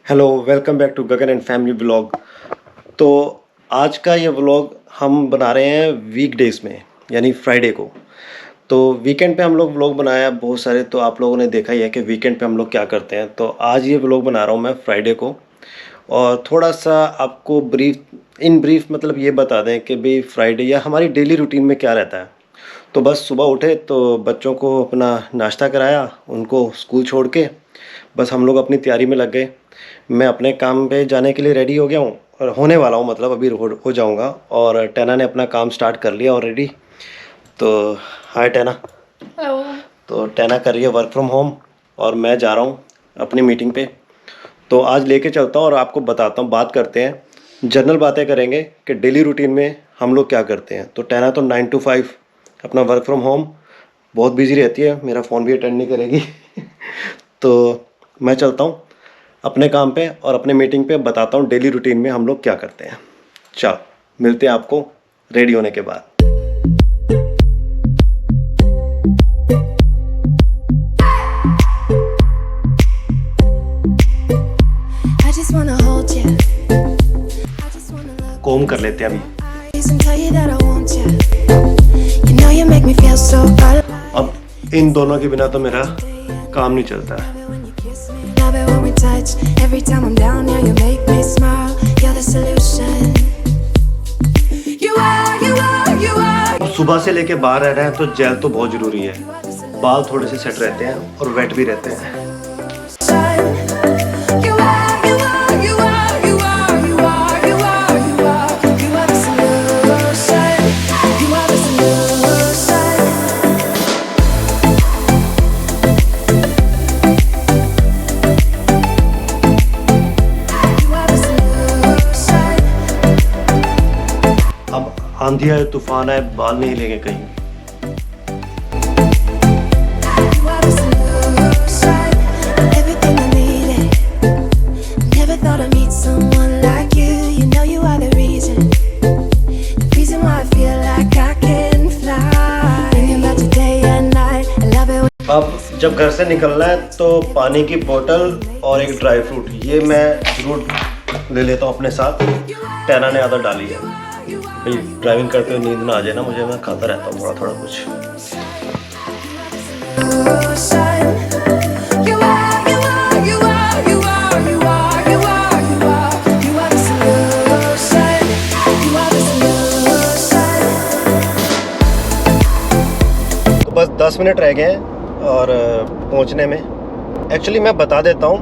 Hello, welcome back to Gagan and family vlog. तो आज का ये व्लॉग हम बना रहे हैं वीकडेज़ में, यानी फ्राइडे को। तो वीकेंड पे हम लोग व्लॉग बनाया बहुत सारे, तो आप लोगों ने देखा ही है कि वीकेंड पे हम लोग क्या करते हैं। तो आज ये व्लॉग बना रहा हूँ मैं फ्राइडे को, और थोड़ा सा आपको इन ब्रीफ मतलब ये बता दें कि भाई फ्राइडे या हमारी डेली रूटीन में क्या रहता है। तो बस सुबह उठे तो बच्चों को अपना नाश्ता कराया, उनको स्कूल छोड़ के बस हम लोग अपनी तैयारी में लग गए। मैं अपने काम पे जाने के लिए रेडी हो गया हूँ और होने वाला हूँ, मतलब अभी हो जाऊँगा। और टैना ने अपना काम स्टार्ट कर लिया ऑलरेडी। तो हाय टैना। हेलो। तो टैना कर रही है वर्क फ्रॉम होम और मैं जा रहा हूँ अपनी मीटिंग पे। तो आज लेके चलता हूँ और आपको बताता हूँ, बात करते हैं, जनरल बातें करेंगे कि डेली रूटीन में हम लोग क्या करते हैं। तो टैना तो 9 to 5 अपना वर्क फ्रॉम होम, बहुत बिजी रहती है, मेरा फ़ोन भी अटेंड नहीं करेगी तो मैं चलता हूँ अपने काम पे और अपने मीटिंग पे बताता हूँ डेली रूटीन में हम लोग क्या करते हैं। चलो मिलते हैं आपको रेडी होने के बाद। I just wanna hold you. I just wanna look कोम कर लेते हैं अभी। and tell you that I want you. You know you make me feel so alive. अब इन दोनों के बिना तो मेरा काम नहीं चलता है। Love it when you kiss me, love it when we touch. Every time I'm down, yeah, you make me smile. You're the solution. You are. अब सुबह से लेके बाहर रह रहे हैं तो जेल तो बहुत ज़रूरी है। बाल थोड़े से सेट रहते हैं और वेट भी रहते हैं। अब आंधी आए तूफान आए बाल नहीं लेंगे कहीं। Everything I needed. Never thought I'd meet someone like you. You know you are the reason why I feel like I can fly. Thinking about you day and night. I love it when अब जब घर से निकलना है तो पानी की बोतल और एक ड्राई फ्रूट ये मैं ज़रूर ले लेता हूँ अपने साथ। टैना ने आदत डाली है भाई, ड्राइविंग करते हुए नींद ना आ जाए ना मुझे, मैं खाता रहता हूँ थोड़ा थोड़ा कुछ। तो बस 10 मिनट रह गए हैं और पहुंचने में। एक्चुअली मैं बता देता हूँ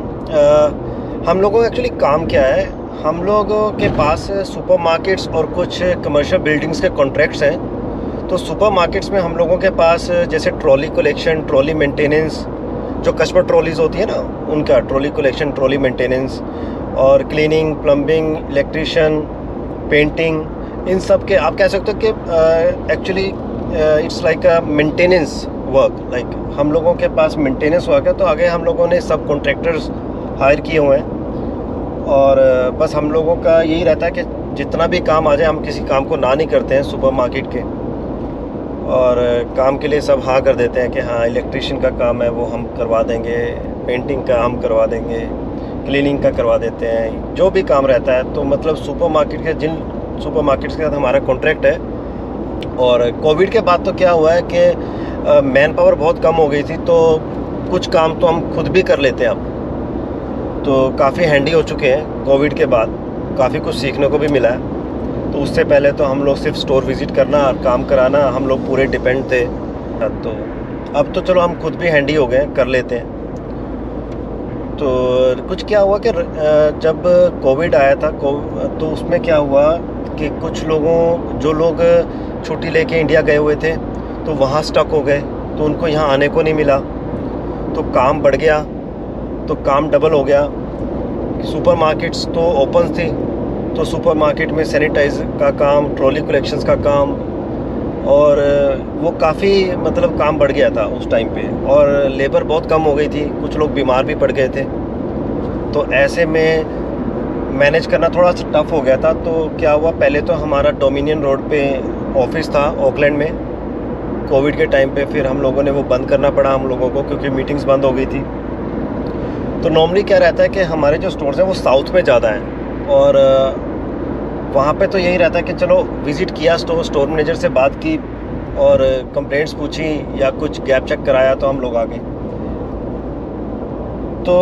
हम लोगों का एक्चुअली काम क्या है। हम लोगों के पास सुपरमार्केट्स और कुछ कमर्शियल बिल्डिंग्स के कॉन्ट्रैक्ट्स हैं। तो सुपरमार्केट्स में हम लोगों के पास जैसे ट्रॉली कलेक्शन, ट्रॉली मेंटेनेंस, जो कस्टमर ट्रॉलीज़ होती है ना उनका ट्रॉली कलेक्शन, ट्रॉली मेंटेनेंस और क्लीनिंग, प्लम्बिंग, इलेक्ट्रिशियन, पेंटिंग, इन सब के आप कह सकते हो कि actually it's like a maintenance work. Like हम लोगों के पास मेंटेनेंस वर्क है। तो आगे हम लोगों ने सब कॉन्ट्रैक्टर्स हायर किए हुए हैं और बस हम लोगों का यही रहता है कि जितना भी काम आ जाए हम किसी काम को ना नहीं करते हैं सुपरमार्केट के, और काम के लिए सब हाँ कर देते हैं कि हाँ इलेक्ट्रिशियन का काम है वो हम करवा देंगे, पेंटिंग का हम करवा देंगे, क्लीनिंग का करवा देते हैं, जो भी काम रहता है। तो मतलब सुपरमार्केट के जिन सुपरमार्केट्स के साथ हमारा कॉन्ट्रैक्ट है। और कोविड के बाद तो क्या हुआ है कि मैन पावर बहुत कम हो गई थी, तो कुछ काम तो हम खुद भी कर लेते हैं अब। तो काफ़ी हैंडी हो चुके हैं कोविड के बाद, काफ़ी कुछ सीखने को भी मिला है। तो उससे पहले तो हम लोग सिर्फ स्टोर विज़िट करना और काम कराना हम लोग पूरे डिपेंड थे। तो अब तो चलो हम खुद भी हैंडी हो गए, कर लेते हैं। तो कुछ क्या हुआ कि जब कोविड आया था तो उसमें क्या हुआ कि कुछ लोगों जो लोग छुट्टी लेके इंडिया गए हुए थे तो वहाँ स्टक हो गए, तो उनको यहाँ आने को नहीं मिला। तो काम बढ़ गया, तो काम डबल हो गया। सुपरमार्केट्स तो ओपन थी, तो सुपरमार्केट में सैनिटाइज का काम, ट्रॉली कलेक्शंस का काम, और वो काफ़ी मतलब काम बढ़ गया था उस टाइम पे। और लेबर बहुत कम हो गई थी, कुछ लोग बीमार भी पड़ गए थे। तो ऐसे में मैनेज करना थोड़ा सा टफ हो गया था। तो क्या हुआ, पहले तो हमारा डोमिनियन रोड पे ऑफिस था ऑकलैंड में कोविड के टाइम पे, फिर हम लोगों ने वो बंद करना पड़ा हम लोगों को क्योंकि मीटिंग्स बंद हो गई थी। तो नॉर्मली क्या रहता है कि हमारे जो स्टोर्स हैं वो साउथ में ज़्यादा हैं, और वहाँ पे तो यही रहता है कि चलो विज़िट किया स्टोर मैनेजर से बात की और कंप्लेंट्स पूछी या कुछ गैप चेक कराया तो हम लोग आ गए। तो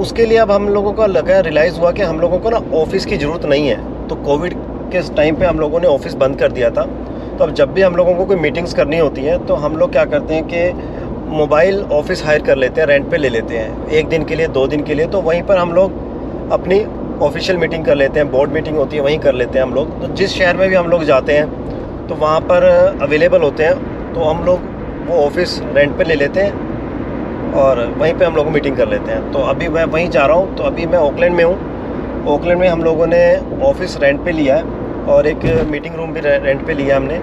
उसके लिए अब हम लोगों को लगा, रियलाइज़ हुआ कि हम लोगों को ना ऑफ़िस की ज़रूरत नहीं है। तो कोविड के टाइम पे हम लोगों ने ऑफ़िस बंद कर दिया था। तो अब जब भी हम लोगों को कोई मीटिंग्स करनी होती हैं तो हम लोग क्या करते हैं कि मोबाइल ऑफ़िस हायर कर लेते हैं, रेंट पे ले लेते हैं 1 दिन के लिए, 2 दिन के लिए। तो वहीं पर हम लोग अपनी ऑफिशियल मीटिंग कर लेते हैं, बोर्ड मीटिंग होती है वहीं कर लेते हैं हम लोग। तो जिस शहर में भी हम लोग जाते हैं तो वहाँ पर अवेलेबल होते हैं, तो हम लोग वो ऑफ़िस रेंट पे ले लेते हैं और वहीं पे हम लोग मीटिंग कर लेते हैं। तो अभी मैं वहीं जा रहा हूँ। तो अभी मैं ऑकलैंड में हूँ। ऑकलैंड में हम लोगों ने ऑफ़िस रेंट पे लिया है और एक मीटिंग रूम भी रेंट पे लिया हमने।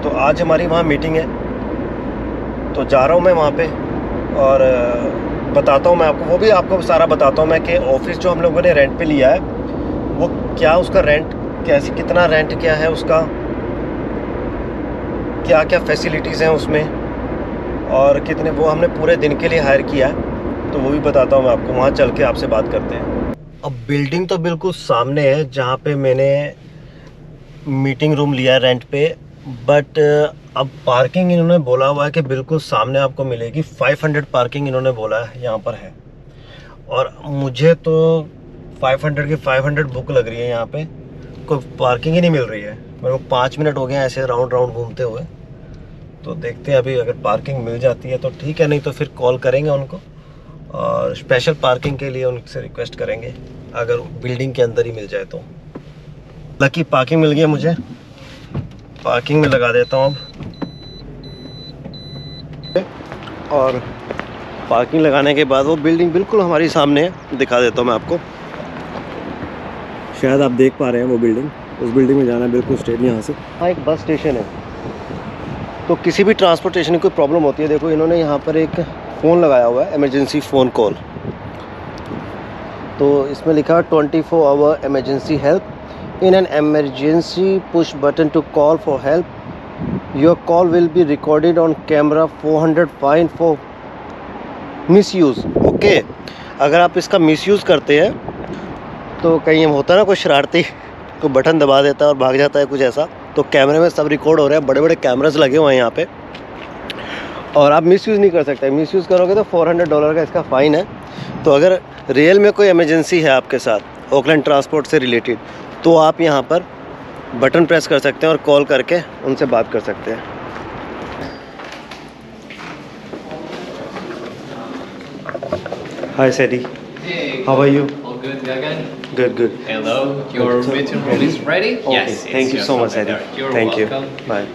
तो आज हमारी वहाँ मीटिंग है, तो जा रहा हूँ मैं वहाँ पे और बताता हूँ मैं आपको, वो भी आपको सारा बताता हूँ मैं कि ऑफ़िस जो हम लोगों ने रेंट पे लिया है वो क्या, उसका रेंट कैसे, कितना रेंट क्या है उसका, क्या क्या फैसिलिटीज़ हैं उसमें, और कितने वो हमने पूरे दिन के लिए हायर किया है। तो वो भी बताता हूँ मैं आपको, वहाँ चल के आपसे बात करते हैं। अब बिल्डिंग तो बिल्कुल सामने है जहाँ पे मैंने मीटिंग रूम लिया है रेंट पे, बट अब पार्किंग इन्होंने बोला हुआ है कि बिल्कुल सामने आपको मिलेगी। 500 पार्किंग इन्होंने बोला है यहाँ पर है, और मुझे तो 500 की 500 बुक लग रही है। यहाँ पे कोई पार्किंग ही नहीं मिल रही है। मेरे को 5 मिनट हो गए ऐसे राउंड राउंड घूमते हुए। तो देखते हैं अभी अगर पार्किंग मिल जाती है तो ठीक है, नहीं तो फिर कॉल करेंगे उनको और स्पेशल पार्किंग के लिए उनसे रिक्वेस्ट करेंगे अगर बिल्डिंग के अंदर ही मिल जाए तो। लकी पार्किंग मिल गई मुझे, पार्किंग में लगा देता हूँ अब। और पार्किंग लगाने के बाद वो बिल्डिंग बिल्कुल हमारी सामने है, दिखा देता हूँ मैं आपको। शायद आप देख पा रहे हैं वो बिल्डिंग, उस बिल्डिंग में जाना है बिल्कुल स्ट्रेट यहाँ से। हाँ, एक बस स्टेशन है। तो किसी भी ट्रांसपोर्टेशन की कोई प्रॉब्लम होती है, देखो इन्होंने यहाँ पर एक फ़ोन लगाया हुआ है, इमरजेंसी फ़ोन कॉल। तो इसमें लिखा 24 hour emergency help. In an emergency, push button to call for help. Your call will be recorded on camera. 400 fine for misuse. Okay. अगर आप इसका मिसयूज़ करते हैं तो कहीं होता है ना कोई शरारती कोई बटन दबा देता है और भाग जाता है कुछ ऐसा, तो कैमरे में सब रिकॉर्ड हो रहा है। बड़े बड़े कैमरास लगे हुए हैं यहाँ पे, और आप मिसयूज़ नहीं कर सकते। मिसयूज़ करोगे तो $400 का इसका फ़ाइन है। तो अगर रियल में कोई इमरजेंसी है आपके साथ ऑकलैंड ट्रांसपोर्ट से रिलेटेड, तो आप यहाँ पर बटन प्रेस कर सकते हैं और कॉल करके उनसे बात कर सकते हैं। Hi Sadie, how are you? All good, Gagan? Good good. Hello, your meeting room is ready? Yes, thank you so much Sadie, thank you, bye.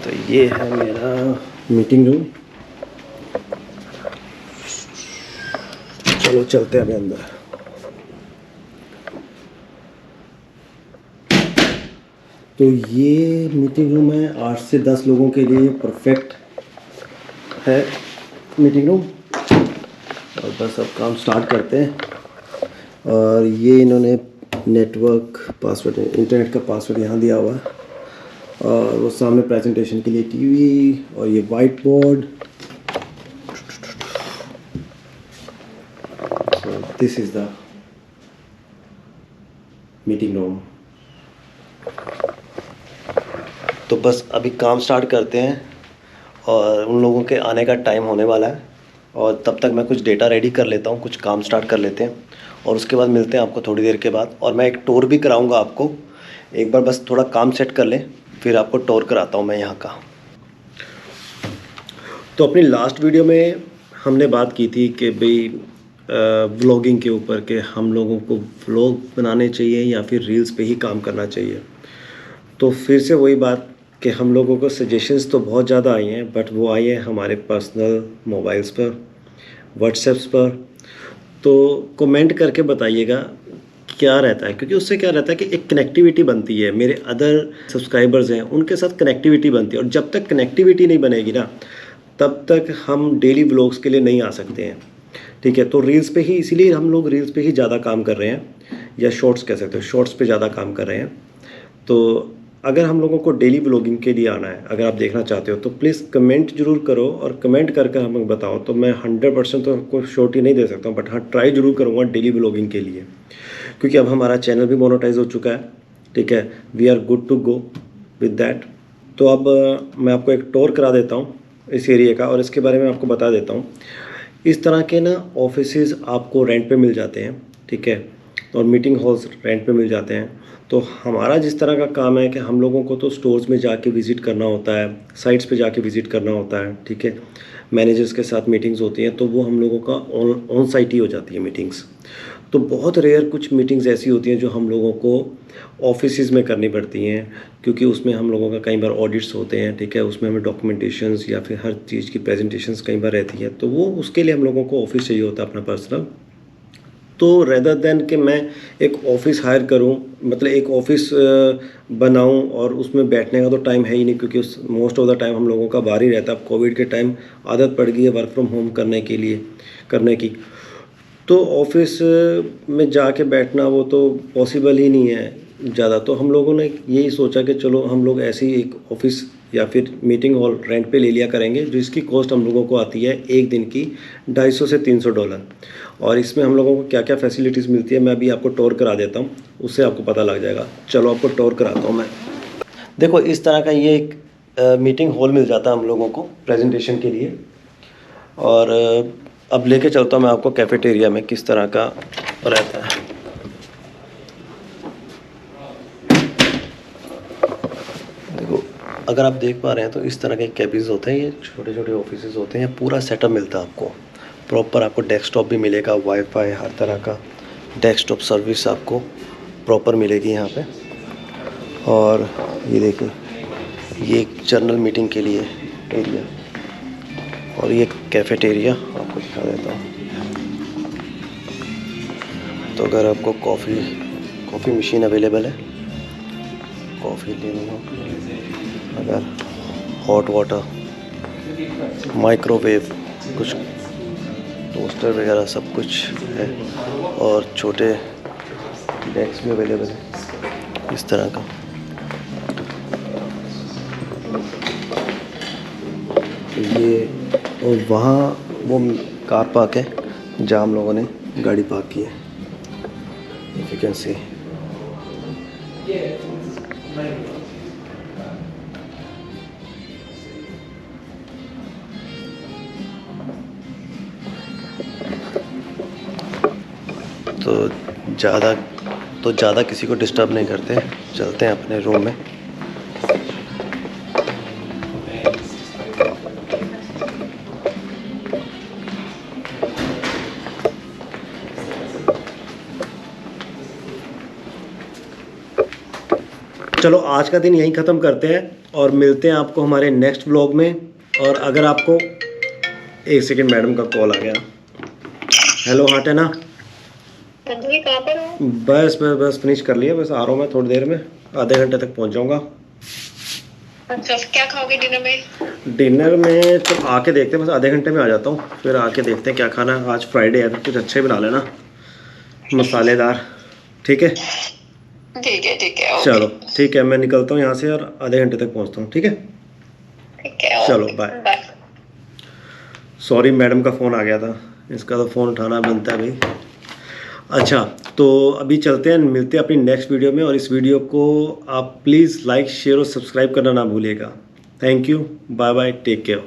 तो ये है मेरा मीटिंग रूम। चलो चलते हैं अभी अंदर। तो ये मीटिंग रूम है, 8 से 10 लोगों के लिए परफेक्ट है मीटिंग रूम। और बस अब काम स्टार्ट करते हैं। और ये इन्होंने नेटवर्क पासवर्ड, इंटरनेट का पासवर्ड यहाँ दिया हुआ है। और वो सामने प्रेजेंटेशन के लिए टीवी, और ये white board. This is the meeting room. तो बस अभी काम स्टार्ट करते हैं और उन लोगों के आने का टाइम होने वाला है, और तब तक मैं कुछ डेटा रेडी कर लेता हूँ, कुछ काम स्टार्ट कर लेते हैं और उसके बाद मिलते हैं आपको थोड़ी देर के बाद। और मैं एक टूर भी कराऊँगा आपको, एक बार बस थोड़ा काम सेट कर लें फिर आपको टूर कराता हूँ मैं यहाँ का। तो अपनी लास्ट वीडियो में हमने बात की थी कि भाई व्लॉगिंग के ऊपर, कि हम लोगों को व्लॉग बनाने चाहिए या फिर रील्स पे ही काम करना चाहिए। तो फिर से वही बात कि हम लोगों को सजेशंस तो बहुत ज़्यादा आई हैं, बट वो आई हैं हमारे पर्सनल मोबाइल्स पर, व्हाट्सएप्स पर। तो कमेंट करके बताइएगा क्या रहता है, क्योंकि उससे क्या रहता है कि एक कनेक्टिविटी बनती है। मेरे अदर सब्सक्राइबर्स हैं उनके साथ कनेक्टिविटी बनती है, और जब तक कनेक्टिविटी नहीं बनेगी ना, तब तक हम डेली व्लॉग्स के लिए नहीं आ सकते हैं। ठीक है, तो रील्स पे ही, इसीलिए हम लोग रील्स पे ही ज़्यादा काम कर रहे हैं, या शॉर्ट्स कह सकते हो, शॉर्ट्स पे ज़्यादा काम कर रहे हैं। तो अगर हम लोगों को डेली ब्लॉगिंग के लिए आना है, अगर आप देखना चाहते हो तो प्लीज़ कमेंट जरूर करो और कमेंट करके हमें बताओ। तो मैं 100% तो आपको श्योरिटी नहीं दे सकता हूँ, बट हाँ ट्राई जरूर करूँगा डेली ब्लॉगिंग के लिए, क्योंकि अब हमारा चैनल भी मोनेटाइज हो चुका है। ठीक है, we are good to go with that. तो अब मैं आपको एक टूर करा देता हूँ इस एरिया का और इसके बारे में आपको बता देता हूँ। इस तरह के ना ऑफिसेज आपको रेंट पे मिल जाते हैं, ठीक है, और मीटिंग हॉल्स रेंट पे मिल जाते हैं। तो हमारा जिस तरह का काम है कि हम लोगों को तो स्टोर्स में जाके विज़िट करना होता है, साइट्स पे जाके विज़िट करना होता है, ठीक है, मैनेजर्स के साथ मीटिंग्स होती हैं, तो वो हम लोगों का ऑन साइट ही हो जाती है मीटिंग्स। तो बहुत रेयर कुछ मीटिंग्स ऐसी होती हैं जो हम लोगों को ऑफिसेज में करनी पड़ती हैं, क्योंकि उसमें हम लोगों का कई बार ऑडिट्स होते हैं, ठीक है, उसमें हमें डॉक्यूमेंटेशंस या फिर हर चीज़ की प्रेजेंटेशंस कई बार रहती है, तो वो उसके लिए हम लोगों को ऑफिस चाहिए होता है अपना पर्सनल। तो रेदर देन कि मैं एक ऑफ़िस हायर करूं, मतलब एक ऑफ़िस बनाऊं और उसमें बैठने का तो टाइम है ही नहीं, क्योंकि उस मोस्ट ऑफ द टाइम हम लोगों का बाहर ही रहता है। अब कोविड के टाइम आदत पड़ गई है वर्क फ्रॉम होम करने की, तो ऑफ़िस में जाके बैठना वो तो पॉसिबल ही नहीं है ज़्यादा। तो हम लोगों ने यही सोचा कि चलो हम लोग ऐसी एक ऑफ़िस या फिर मीटिंग हॉल रेंट पे ले लिया करेंगे, जिसकी कॉस्ट हम लोगों को आती है एक दिन की $250 से $300। और इसमें हम लोगों को क्या क्या फैसिलिटीज़ मिलती है मैं अभी आपको टूर करा देता हूँ, उससे आपको पता लग जाएगा। चलो आपको टूर कराता हूँ मैं। देखो इस तरह का ये एक मीटिंग हॉल मिल जाता है हम लोगों को प्रेजेंटेशन के लिए। और अब लेके चलता हूँ मैं आपको कैफेटेरिया में किस तरह का रहता है। देखो अगर आप देख पा रहे हैं तो इस तरह के कैबिन्स होते हैं, ये छोटे छोटे ऑफिसेज होते हैं, पूरा सेटअप मिलता है आपको प्रॉपर। आपको डेस्कटॉप भी मिलेगा, वाईफाई, हर तरह का डेस्कटॉप सर्विस आपको प्रॉपर मिलेगी यहाँ पे। और ये देखिए ये एक जर्नल मीटिंग के लिए एरिया, और ये कैफेटेरिया आपको दिखा देता हूँ। तो अगर आपको कॉफ़ी मशीन अवेलेबल है, कॉफ़ी लेनी हो, अगर हॉट वाटर, माइक्रोवेव, कुछ टोस्टर वगैरह सब कुछ है, और छोटे डेस्क भी अवेलेबल है इस तरह का। ये और वहाँ वो कार पार्क है जहाँ हम लोगों ने गाड़ी पार्क की है, यू कैन सी। तो ज़्यादा किसी को डिस्टर्ब नहीं करते, चलते हैं अपने रूम में। चलो आज का दिन यहीं ख़त्म करते हैं और मिलते हैं आपको हमारे नेक्स्ट व्लॉग में। और अगर आपको एक सेकंड, मैडम का कॉल आ गया। हेलो, हाँ टेना, कहाँ पर हो? बस फिनिश कर लिया, बस आ रहा हूँ मैं थोड़ी देर में, आधे घंटे तक पहुँच जाऊँगा। अच्छा, क्या खाओगे डिनर में? डिनर में तो आके देखते हैं, बस आधे घंटे में आ जाता हूँ, फिर आके देखते हैं क्या खाना है। आज फ्राइडे है तो कुछ अच्छे बना लेना, मसालेदार। ठीक है ठीक है ओके। चलो ठीक है, मैं निकलता हूँ यहाँ से और आधे घंटे तक पहुँचता हूँ। ठीक है चलो बाय। सॉरी मैडम का फ़ोन आ गया था, इसका तो फ़ोन उठाना बनता है भाई। अच्छा तो अभी चलते हैं, मिलते हैं अपनी नेक्स्ट वीडियो में। और इस वीडियो को आप प्लीज़ लाइक, शेयर और सब्सक्राइब करना ना भूलिएगा। Thank you, bye bye, take care.